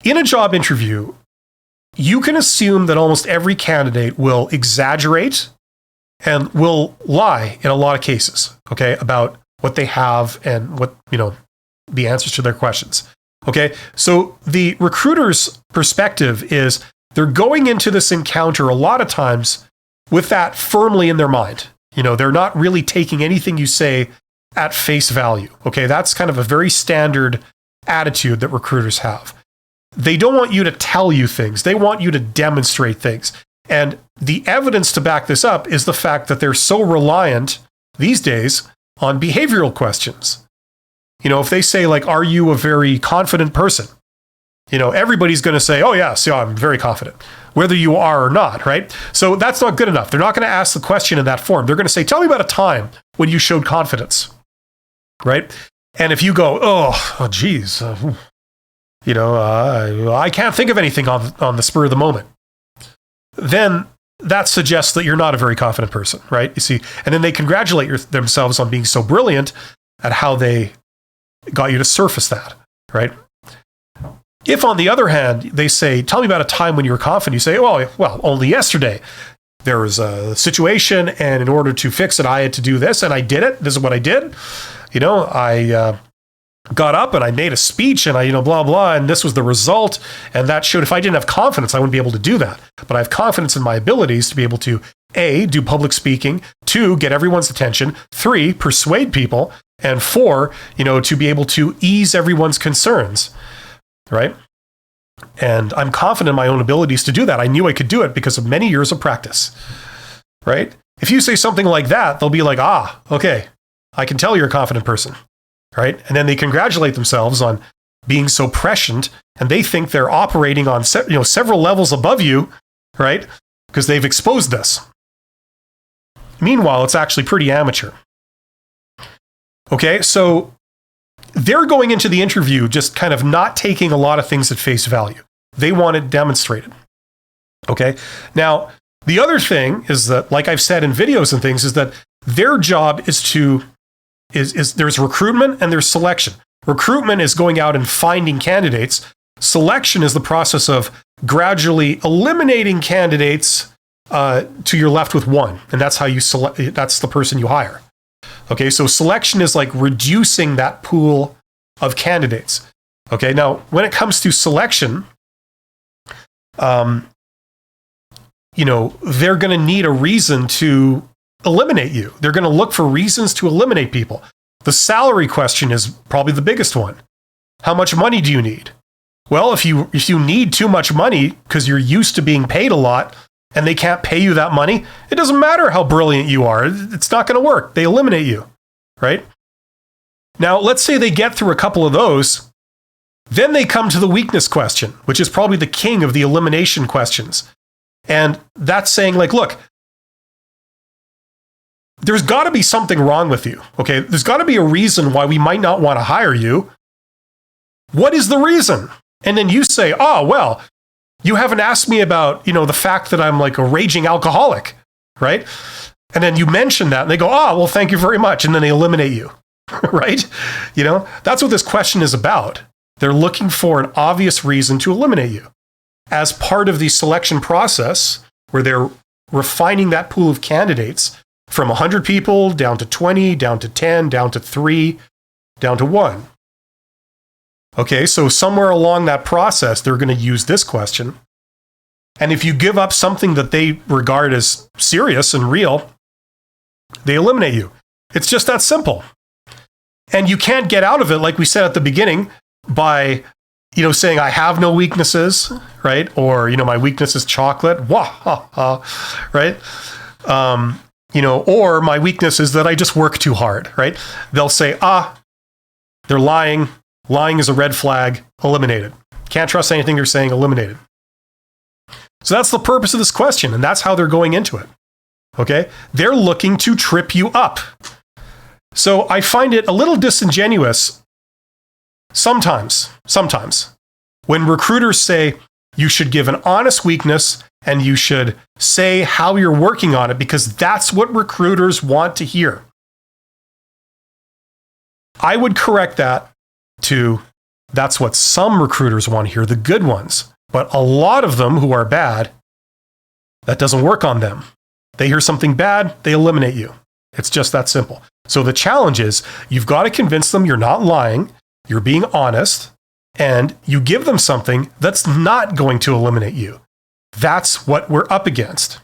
in a job interview, you can assume that almost every candidate will exaggerate and will lie in a lot of cases, okay, about what they have and what, the answers to their questions. Okay, so the recruiter's perspective is they're going into this encounter a lot of times with that firmly in their mind. They're not really taking anything you say at face value. Okay, that's kind of a very standard attitude that recruiters have. They don't want you to tell you things. They want you to demonstrate things. And the evidence to back this up is the fact that they're so reliant these days on behavioral questions. If they say, like, are you a very confident person? Everybody's going to say, oh, yes, yeah, I'm very confident, whether you are or not, right? So that's not good enough. They're not going to ask the question in that form. They're going to say, tell me about a time when you showed confidence, right? And if you go, geez, I can't think of anything on the spur of the moment, then that suggests that you're not a very confident person, right? You see, and then they congratulate themselves on being so brilliant at how they got you to surface that, right? If, on the other hand, they say, tell me about a time when you were confident, you say, well, only yesterday there was a situation, and in order to fix it, I had to do this, and I did it. This is what I did. I got up and I made a speech, and I, blah, blah, and this was the result. And that showed if I didn't have confidence, I wouldn't be able to do that. But I have confidence in my abilities to be able to, A, do public speaking, 2, get everyone's attention, 3, persuade people, and 4, to be able to ease everyone's concerns, right? And I'm confident in my own abilities to do that. I knew I could do it because of many years of practice, right? If you say something like that, they'll be like, okay, I can tell you're a confident person, right? And then they congratulate themselves on being so prescient, and they think they're operating on several levels above you, right? Because they've exposed this. Meanwhile, it's actually pretty amateur. Okay, so they're going into the interview just kind of not taking a lot of things at face value. They want it demonstrated. Okay, now the other thing is that, like I've said in videos and things, is that their job is there's recruitment and there's selection. Recruitment is going out and finding candidates. Selection is the process of gradually eliminating candidates to you're left with one, and that's how you select. That's the person you hire. Okay, so selection is like reducing that pool of candidates. Okay, now when it comes to selection, they're going to need a reason to eliminate you. They're going to look for reasons to eliminate people. The salary question is probably the biggest one. How much money do you need? Well, if you need too much money because you're used to being paid a lot, and they can't pay you that money, it doesn't matter how brilliant you are. It's not going to work. They eliminate you, right? Now, let's say they get through a couple of those. Then they come to the weakness question, which is probably the king of the elimination questions. And that's saying, like, look, there's got to be something wrong with you, okay? There's got to be a reason why we might not want to hire you. What is the reason? And then you say, well, you haven't asked me about, the fact that I'm like a raging alcoholic, right? And then you mention that and they go, well, thank you very much. And then they eliminate you, right? That's what this question is about. They're looking for an obvious reason to eliminate you. As part of the selection process, where they're refining that pool of candidates from 100 people down to 20, down to 10, down to 3, down to 1. Okay, so somewhere along that process, they're going to use this question. And if you give up something that they regard as serious and real, they eliminate you. It's just that simple. And you can't get out of it, like we said at the beginning, by, saying I have no weaknesses, right? Or, my weakness is chocolate, wah, ha, ha, right? Or my weakness is that I just work too hard, right? They'll say, they're lying. Lying is a red flag, eliminated. Can't trust anything you're saying, eliminated. So that's the purpose of this question, and that's how they're going into it. Okay? They're looking to trip you up. So I find it a little disingenuous sometimes, when recruiters say you should give an honest weakness and you should say how you're working on it, because that's what recruiters want to hear. I would correct that to That's what some recruiters want to hear, the good ones. But a lot of them who are bad, that doesn't work on them. They hear something bad, they eliminate you. It's just that simple. So the challenge is you've got to convince them you're not lying, you're being honest, and you give them something that's not going to eliminate you. That's what we're up against.